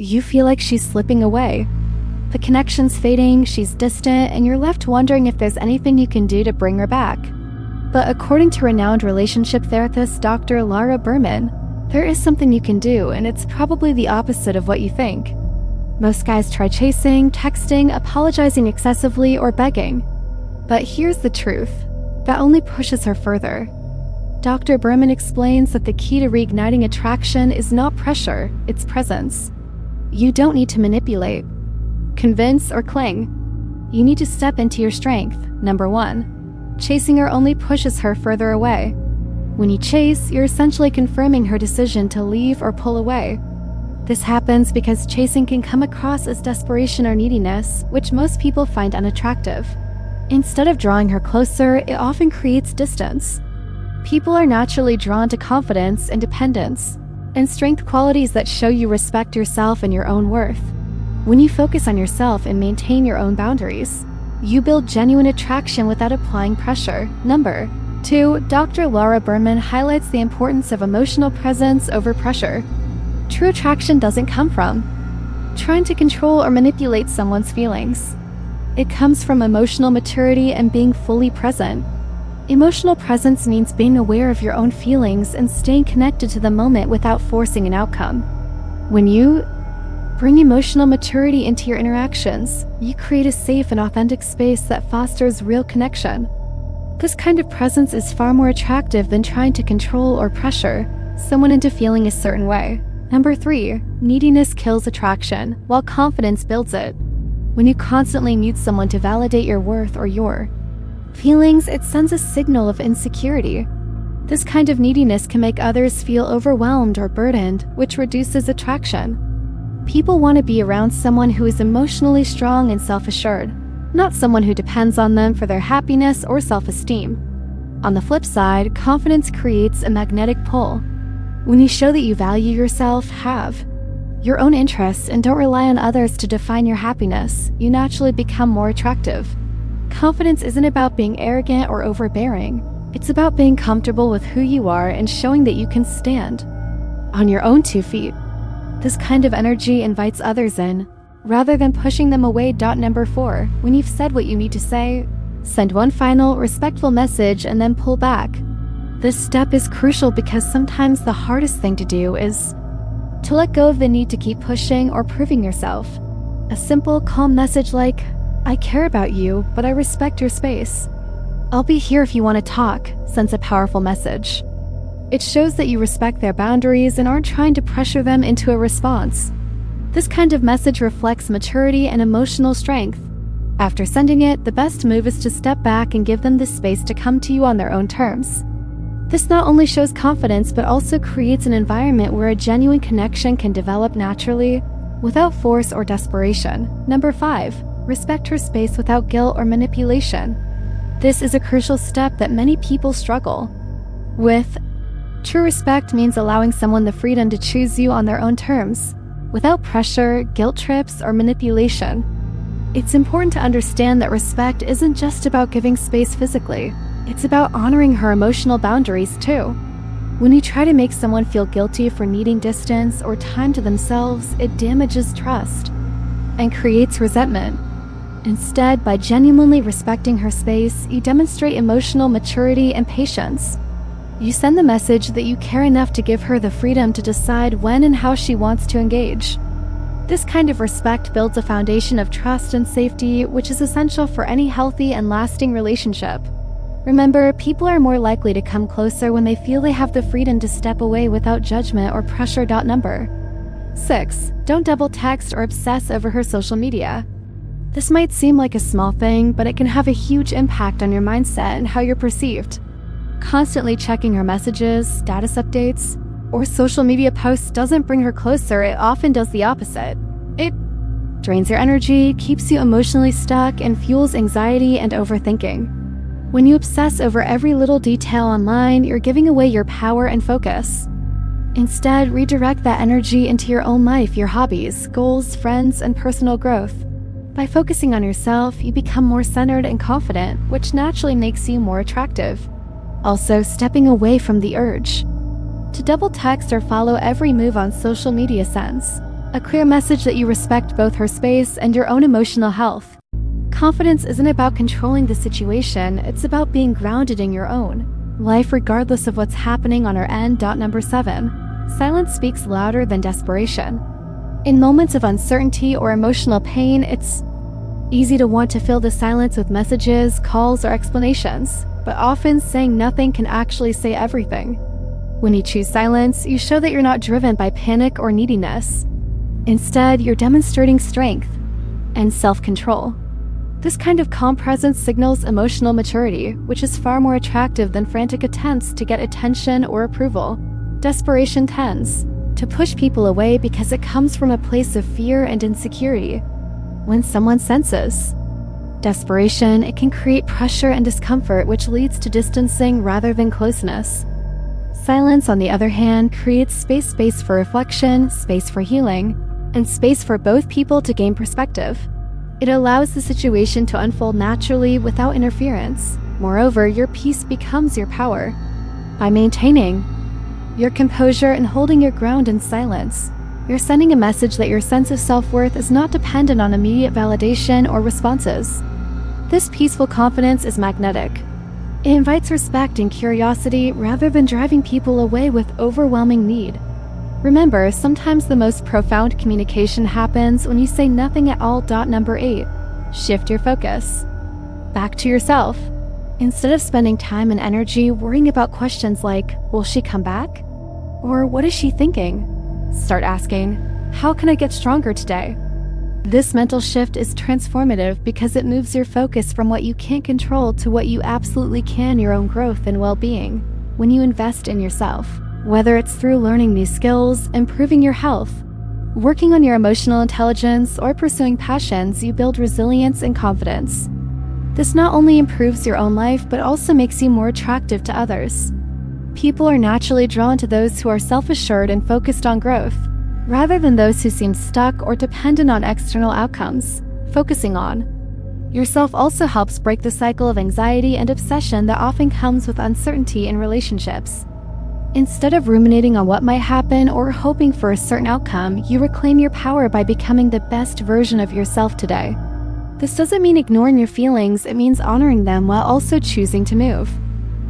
you feel like she's slipping away. The connection's fading, she's distant, and you're left wondering if there's anything you can do to bring her back. But according to renowned relationship therapist Dr. Laura Berman, there is something you can do, and it's probably the opposite of what you think. Most guys try chasing, texting, apologizing excessively, or begging. But here's the truth. That only pushes her further. Dr. Berman explains that the key to reigniting attraction is not pressure, it's presence. You don't need to manipulate, convince, or cling. You need to step into your strength. Number 1. Chasing her only pushes her further away. When you chase, you're essentially confirming her decision to leave or pull away. This happens because chasing can come across as desperation or neediness, which most people find unattractive. Instead of drawing her closer, it often creates distance. People are naturally drawn to confidence, independence, and strength, qualities that show you respect yourself and your own worth. When you focus on yourself and maintain your own boundaries, you build genuine attraction without applying pressure. Number 2. Dr. Laura Berman highlights the importance of emotional presence over pressure. True attraction doesn't come from trying to control or manipulate someone's feelings. It comes from emotional maturity and being fully present. Emotional presence means being aware of your own feelings and staying connected to the moment without forcing an outcome. When you bring emotional maturity into your interactions, you create a safe and authentic space that fosters real connection. This kind of presence is far more attractive than trying to control or pressure someone into feeling a certain way. Number 3. Neediness kills attraction, while confidence builds it. When you constantly need someone to validate your worth or your feelings, it sends a signal of insecurity. This kind of neediness can make others feel overwhelmed or burdened, which reduces attraction. People want to be around someone who is emotionally strong and self-assured, not someone who depends on them for their happiness or self-esteem. On the flip side, confidence creates a magnetic pull. When you show that you value yourself, have your own interests, and don't rely on others to define your happiness, you naturally become more attractive. Confidence isn't about being arrogant or overbearing. It's about being comfortable with who you are and showing that you can stand on your own 2 feet. This kind of energy invites others in, rather than pushing them away. Number 4. When you've said what you need to say, send one final, respectful message and then pull back. This step is crucial because sometimes the hardest thing to do is to let go of the need to keep pushing or proving yourself. A simple, calm message like, "I care about you, but I respect your space. I'll be here if you want to talk," sends a powerful message. It shows that you respect their boundaries and aren't trying to pressure them into a response. This kind of message reflects maturity and emotional strength. After sending it, the best move is to step back and give them the space to come to you on their own terms. This not only shows confidence, but also creates an environment where a genuine connection can develop naturally, without force or desperation. Number 5. Respect her space without guilt or manipulation. This is a crucial step that many people struggle with. True respect means allowing someone the freedom to choose you on their own terms, without pressure, guilt trips, or manipulation. It's important to understand that respect isn't just about giving space physically. It's about honoring her emotional boundaries too. When you try to make someone feel guilty for needing distance or time to themselves, it damages trust and creates resentment. Instead, by genuinely respecting her space, you demonstrate emotional maturity and patience. You send the message that you care enough to give her the freedom to decide when and how she wants to engage. This kind of respect builds a foundation of trust and safety, which is essential for any healthy and lasting relationship. Remember, people are more likely to come closer when they feel they have the freedom to step away without judgment or pressure. Number 6. Don't double text or obsess over her social media. This might seem like a small thing, but it can have a huge impact on your mindset and how you're perceived. Constantly checking her messages, status updates, or social media posts doesn't bring her closer. It often does the opposite. It drains your energy, keeps you emotionally stuck, and fuels anxiety and overthinking. When you obsess over every little detail online, you're giving away your power and focus. Instead, redirect that energy into your own life, your hobbies, goals, friends, and personal growth. By focusing on yourself, you become more centered and confident, which naturally makes you more attractive. Also, stepping away from the urge to double text or follow every move on social media sends A clear message that you respect both her space and your own emotional health. Confidence isn't about controlling the situation, it's about being grounded in your own life regardless of what's happening on our end. Number 7. Silence speaks louder than desperation. In moments of uncertainty or emotional pain, it's easy to want to fill the silence with messages, calls, or explanations, but often saying nothing can actually say everything. When you choose silence, you show that you're not driven by panic or neediness. Instead, you're demonstrating strength and self-control. This kind of calm presence signals emotional maturity, which is far more attractive than frantic attempts to get attention or approval. Desperation tends to push people away because it comes from a place of fear and insecurity. When someone senses desperation, it can create pressure and discomfort, which leads to distancing rather than closeness. Silence, on the other hand, creates space for reflection, space for healing, and space for both people to gain perspective. It allows the situation to unfold naturally without interference. Moreover, your peace becomes your power. By maintaining your composure and holding your ground in silence, you're sending a message that your sense of self-worth is not dependent on immediate validation or responses. This peaceful confidence is magnetic. It invites respect and curiosity rather than driving people away with overwhelming need. Remember, sometimes the most profound communication happens when you say nothing at all. Number 8. Shift your focus back to yourself. Instead of spending time and energy worrying about questions like, will she come back? Or what is she thinking? Start asking, how can I get stronger today? This mental shift is transformative because it moves your focus from what you can't control to what you absolutely can, your own growth and well-being. When you invest in yourself, whether it's through learning new skills, improving your health, working on your emotional intelligence, or pursuing passions, you build resilience and confidence. This not only improves your own life, but also makes you more attractive to others. People are naturally drawn to those who are self-assured and focused on growth, rather than those who seem stuck or dependent on external outcomes. Focusing on yourself also helps break the cycle of anxiety and obsession that often comes with uncertainty in relationships. Instead of ruminating on what might happen or hoping for a certain outcome, you reclaim your power by becoming the best version of yourself today. This doesn't mean ignoring your feelings, it means honoring them while also choosing to move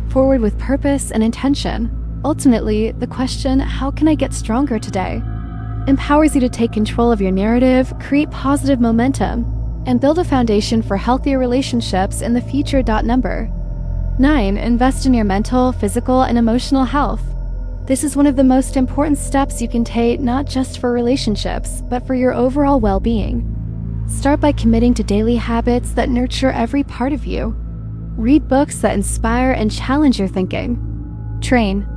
forward with purpose and intention. Ultimately, the question, how can I get stronger today, empowers you to take control of your narrative, create positive momentum, and build a foundation for healthier relationships in the future. Number 9. Invest in your mental, physical, and emotional health. This is one of the most important steps you can take, not just for relationships, but for your overall well-being. Start by committing to daily habits that nurture every part of you. Read books that inspire and challenge your thinking. Train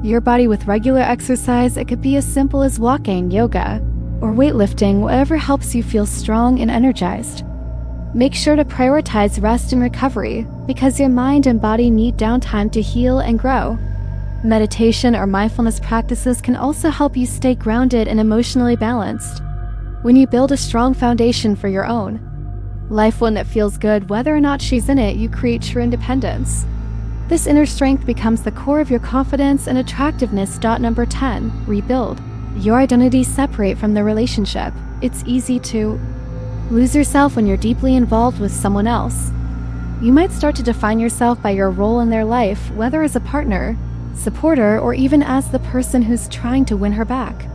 your body with regular exercise. It could be as simple as walking, yoga, or weightlifting, whatever helps you feel strong and energized. Make sure to prioritize rest and recovery, because your mind and body need downtime to heal and grow. Meditation or mindfulness practices can also help you stay grounded and emotionally balanced. When you build a strong foundation for your own life, one that feels good whether or not she's in it, you create true independence. This inner strength becomes the core of your confidence and attractiveness. Number 10. Rebuild your identity separate from the relationship. It's easy to lose yourself when you're deeply involved with someone else. You might start to define yourself by your role in their life, whether as a partner, supporter, or even as the person who's trying to win her back.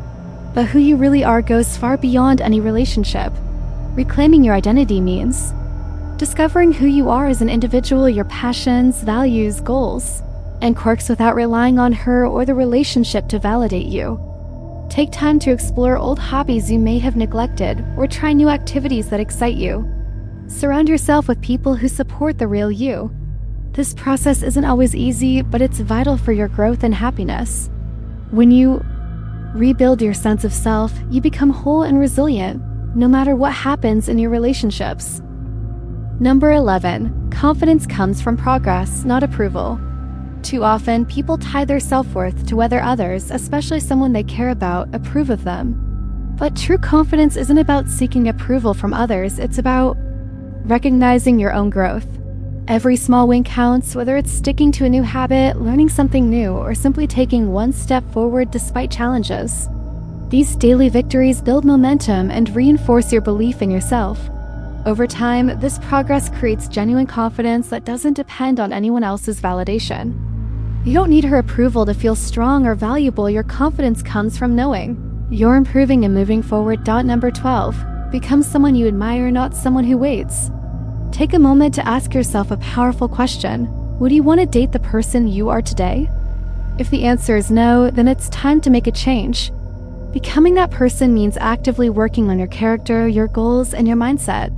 But who you really are goes far beyond any relationship. Reclaiming your identity means discovering who you are as an individual, your passions, values, goals, and quirks without relying on her or the relationship to validate you. Take time to explore old hobbies you may have neglected, or try new activities that excite you. Surround yourself with people who support the real you. This process isn't always easy, but it's vital for your growth and happiness. When you rebuild your sense of self, you become whole and resilient, no matter what happens in your relationships. Number 11. Confidence comes from progress, not approval. Too often, people tie their self-worth to whether others, especially someone they care about, approve of them. But true confidence isn't about seeking approval from others, it's about recognizing your own growth. Every small win counts, whether it's sticking to a new habit, learning something new, or simply taking one step forward despite challenges. These daily victories build momentum and reinforce your belief in yourself. Over time, this progress creates genuine confidence that doesn't depend on anyone else's validation. You don't need her approval to feel strong or valuable. Your confidence comes from knowing you're improving and moving forward. Number 12. Become someone you admire, not someone who waits. Take a moment to ask yourself a powerful question. Would you want to date the person you are today? If the answer is no, then it's time to make a change. Becoming that person means actively working on your character, your goals, and your mindset.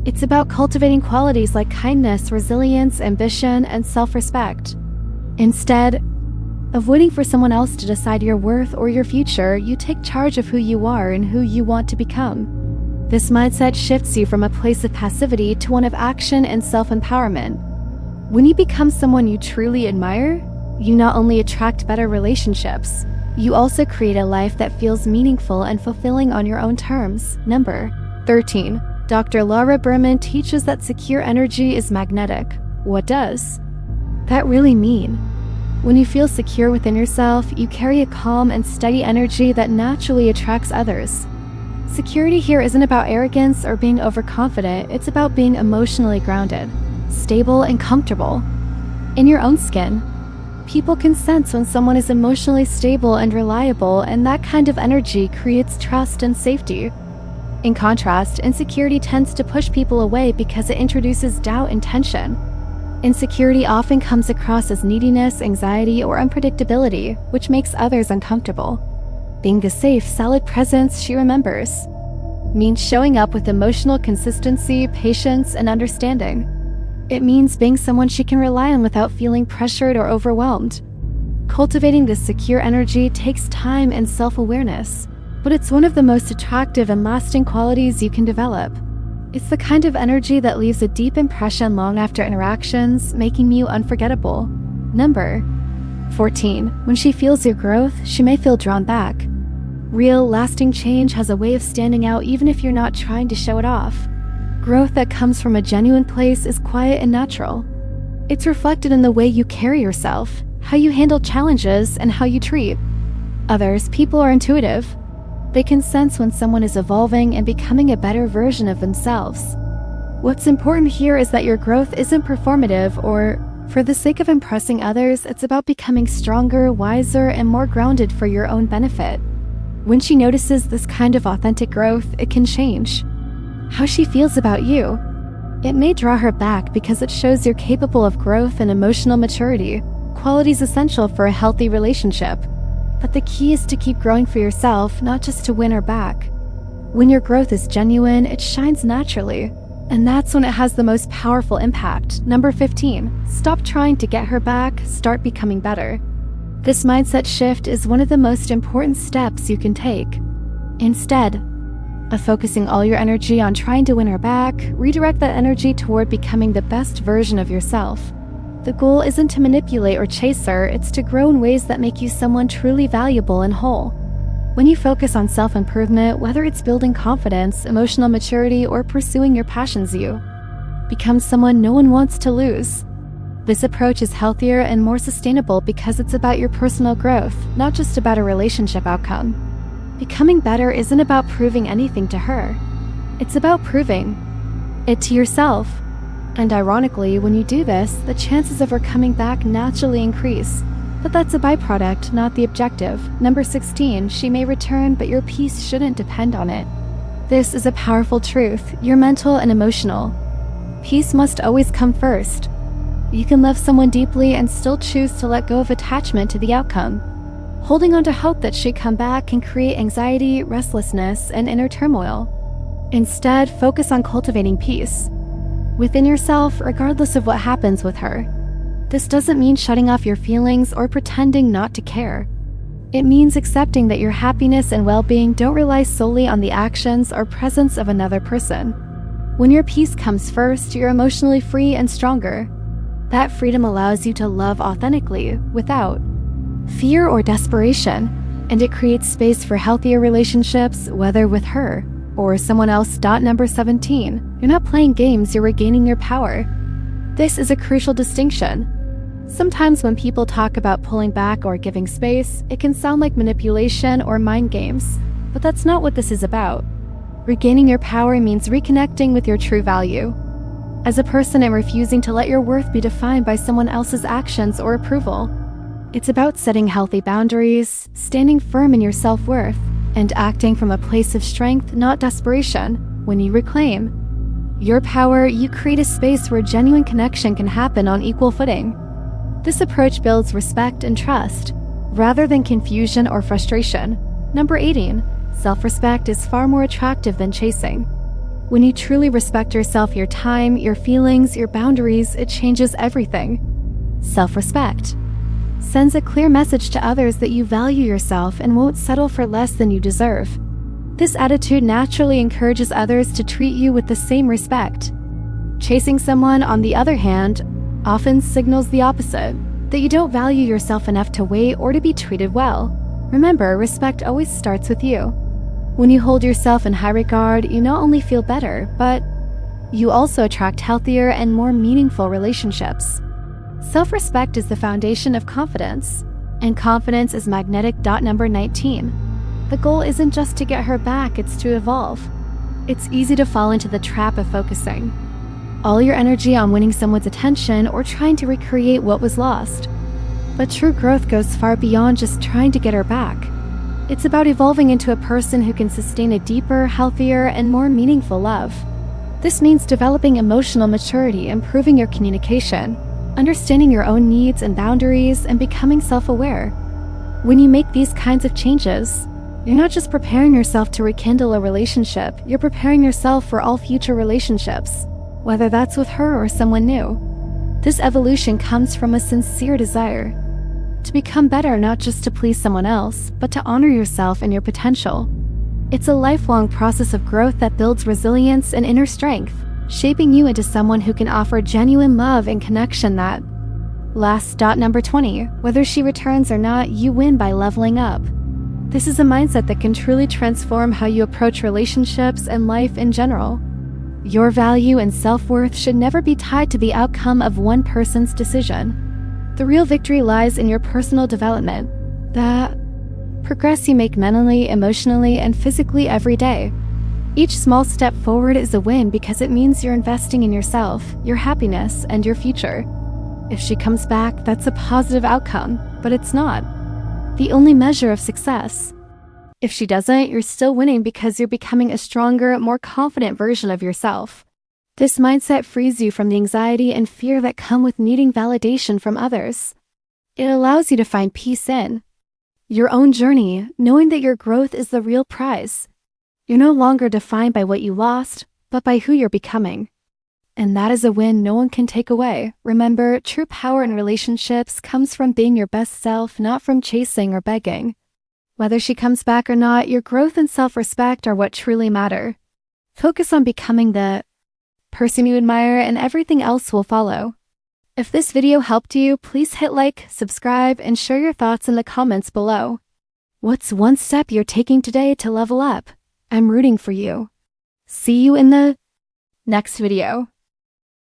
It's about cultivating qualities like kindness, resilience, ambition, and self-respect. Instead of waiting for someone else to decide your worth or your future, you take charge of who you are and who you want to become. This mindset shifts you from a place of passivity to one of action and self-empowerment. When you become someone you truly admire, you not only attract better relationships, you also create a life that feels meaningful and fulfilling on your own terms. Number 13. Dr. Laura Berman teaches that secure energy is magnetic. What does that really mean? When you feel secure within yourself, you carry a calm and steady energy that naturally attracts others. Security here isn't about arrogance or being overconfident, it's about being emotionally grounded, stable, and comfortable in your own skin. People can sense when someone is emotionally stable and reliable, and that kind of energy creates trust and safety. In contrast, insecurity tends to push people away because it introduces doubt and tension. Insecurity often comes across as neediness, anxiety, or unpredictability, which makes others uncomfortable. Being the safe, solid presence she remembers means showing up with emotional consistency, patience, and understanding. It means being someone she can rely on without feeling pressured or overwhelmed. Cultivating this secure energy takes time and self-awareness, but it's one of the most attractive and lasting qualities you can develop. It's the kind of energy that leaves a deep impression long after interactions, making you unforgettable. Number 14. When she feels your growth, she may feel drawn back. Real, lasting change has a way of standing out even if you're not trying to show it off. Growth that comes from a genuine place is quiet and natural. It's reflected in the way you carry yourself, how you handle challenges, and how you treat others. People are intuitive. They can sense when someone is evolving and becoming a better version of themselves. What's important here is that your growth isn't performative or for the sake of impressing others. It's about becoming stronger, wiser, and more grounded for your own benefit. When she notices this kind of authentic growth, it can change how she feels about you. It may draw her back because it shows you're capable of growth and emotional maturity, qualities essential for a healthy relationship. But the key is to keep growing for yourself, not just to win her back. When your growth is genuine, it shines naturally, and that's when it has the most powerful impact. Number 15. Stop trying to get her back, start becoming better. This mindset shift is one of the most important steps you can take. Instead of focusing all your energy on trying to win her back, redirect that energy toward becoming the best version of yourself. The goal isn't to manipulate or chase her, it's to grow in ways that make you someone truly valuable and whole. When you focus on self-improvement, whether it's building confidence, emotional maturity, or pursuing your passions, you become someone no one wants to lose. This approach is healthier and more sustainable because it's about your personal growth, not just about a relationship outcome. Becoming better isn't about proving anything to her. It's about proving it to yourself. And ironically, when you do this, the chances of her coming back naturally increase. But that's a byproduct, not the objective. Number 16, she may return, but your peace shouldn't depend on it. This is a powerful truth. Your mental and emotional peace must always come first. You can love someone deeply and still choose to let go of attachment to the outcome. Holding on to hope that she'd come back can create anxiety, restlessness, and inner turmoil. Instead, focus on cultivating peace within yourself, regardless of what happens with her. This doesn't mean shutting off your feelings or pretending not to care. It means accepting that your happiness and well-being don't rely solely on the actions or presence of another person. When your peace comes first, you're emotionally free and stronger. That freedom allows you to love authentically, without fear or desperation, and it creates space for healthier relationships, whether with her or someone else. Number 17. You're not playing games, you're regaining your power. This is a crucial distinction. Sometimes when people talk about pulling back or giving space, it can sound like manipulation or mind games. But that's not what this is about. Regaining your power means reconnecting with your true value. As a person and refusing to let your worth be defined by someone else's actions or approval. It's about setting healthy boundaries, standing firm in your self-worth, and acting from a place of strength, not desperation. When you reclaim your power, you create a space where genuine connection can happen on equal footing. This approach builds respect and trust, rather than confusion or frustration. Number 18. Self-respect is far more attractive than chasing. When you truly respect yourself, your time, your feelings, your boundaries, it changes everything. Self-respect sends a clear message to others that you value yourself and won't settle for less than you deserve. This attitude naturally encourages others to treat you with the same respect. Chasing someone, on the other hand, often signals the opposite, that you don't value yourself enough to wait or to be treated well. Remember, respect always starts with you. When you hold yourself in high regard, you not only feel better, but you also attract healthier and more meaningful relationships. Self-respect is the foundation of confidence, and confidence is magnetic. Number 19. The goal isn't just to get her back, it's to evolve. It's easy to fall into the trap of focusing all your energy on winning someone's attention or trying to recreate what was lost. But true growth goes far beyond just trying to get her back. It's about evolving into a person who can sustain a deeper, healthier, and more meaningful love. This means developing emotional maturity, improving your communication, understanding your own needs and boundaries, and becoming self-aware. When you make these kinds of changes, you're not just preparing yourself to rekindle a relationship, you're preparing yourself for all future relationships, whether that's with her or someone new. This evolution comes from a sincere desire to become better, not just to please someone else, but to honor yourself and your potential. It's a lifelong process of growth that builds resilience and inner strength, shaping you into someone who can offer genuine love and connection that lasts. Number 20. Whether she returns or not, you win by leveling up. This is a mindset that can truly transform how you approach relationships and life in general. Your value and self-worth should never be tied to the outcome of one person's decision. The real victory lies in your personal development, the progress you make mentally, emotionally, and physically every day. Each small step forward is a win because it means you're investing in yourself, your happiness, and your future. If she comes back, that's a positive outcome, but it's not the only measure of success. If she doesn't, you're still winning because you're becoming a stronger, more confident version of yourself. This mindset frees you from the anxiety and fear that come with needing validation from others. It allows you to find peace in your own journey, knowing that your growth is the real prize. You're no longer defined by what you lost, but by who you're becoming. And that is a win no one can take away. Remember, true power in relationships comes from being your best self, not from chasing or begging. Whether she comes back or not, your growth and self-respect are what truly matter. Focus on becoming the person you admire, and everything else will follow. If this video helped you, please hit like, subscribe, and share your thoughts in the comments below. What's one step you're taking today to level up? I'm rooting for you. See you in the next video.